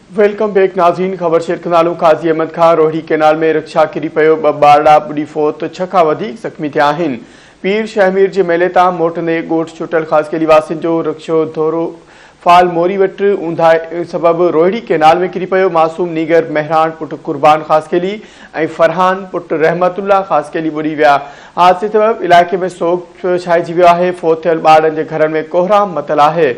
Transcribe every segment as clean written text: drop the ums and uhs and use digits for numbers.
Welcome back नाज़रीन। ख़बर share कंदालूं। काज़ी अहमद खां रोहिड़ी कैनाल में रिक्शा किरी पियो, 2 ॿारड़ा ॿुड़ी फौत, 6 खां वधीक ज़ख़्मी थिया आहिनि। पीर शहमीर जे मेले तां मोटंदे ॻोठ छुटल ख़ासकेली वासियुनि जो रिक्शो धोरो फाल मोरी वटि ऊंधाए सबबि रोहिड़ी कैनाल में किरी पियो। मासूम नीगर महरान पुट कुर्बान ख़ासकेली ऐं फरहान पुट रहमतुल्ला ख़ासकेली ॿुड़ी विया। हादसे सबबि इलाइक़े में सोग छाइजी वियो आहे। फौत थियल ॿारनि जे घरनि में कोहराम मतल आहे।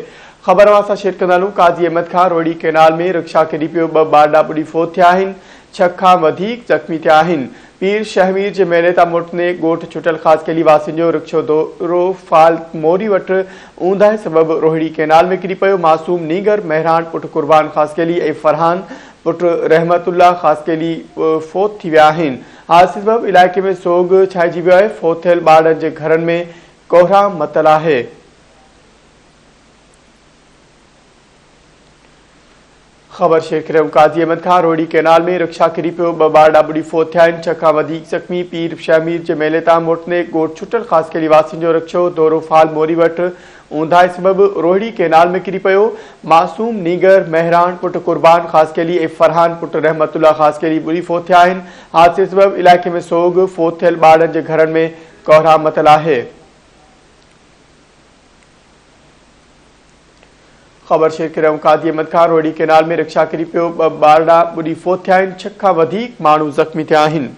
ख़बर असां शेयर कंदालूं। काज़ी अहमद खां रोहिड़ी कैनाल में रिक्शा किरी पियो, 2 ॿारड़ा ॿुड़ी फौत थिया आहिनि, 6 खां वधीक ज़ख़्मी थिया आहिनि। पीर शहमीर जे मेले तां मोटंदे ॻोठ छुटल ख़ासकेली वासियुनि जो रिक्शो धोरो फाल मोरी वटि ऊंधाए सबबि रोहिड़ी कैनाल में किरी पियो। मासूम नीगर महरान पुट कुर्बान ख़ासकेली ऐं फरहान पुट रहमतुल्ला ख़ासकेली फौत थी विया आहिनि। हादसे सबबि इलाइक़े में सोग छाइजी वियो आहे। फौत थियल ॿारनि जे घरनि में कोहराम मतल आहे। ख़बर शेयर करियो। काज़ी अहमद खां रोहिड़ी कैनाल में रिक्शा किरी पियो, 2 ॿारड़ा ॿुड़ी फौत थिया आहिनि, 6 खां वधीक ज़ख़्मी। पीर शहमीर जे मेले तां मोटंदे ॻोठ छुटल ख़ासकेली वासियुनि जो रिक्शो धोरो फाल मोरी वटि ऊंधाए सबबि रोहिड़ी कैनाल में किरी पियो। मासूम नीगर महरान पुट कुर्बान ख़ासकेली ऐं फरहान पुट रहमतुल्ला ख़ासकेली ॿुड़ी फौत थिया आहिनि। हादसे सबबि इलाइक़े में सोग। फौत थियल ॿारनि जे घरनि में कोहराम मतल आहे। ख़बर शेयर करियो। काज़ी अहमद खां रोहिड़ी कैनाल में रिक्शा किरी पियो, 2 ॿारड़ा ॿुड़ी फौत थिया आहिनि, 6 खां वधीक माण्हू ज़ख़्मी थिया आहिनि।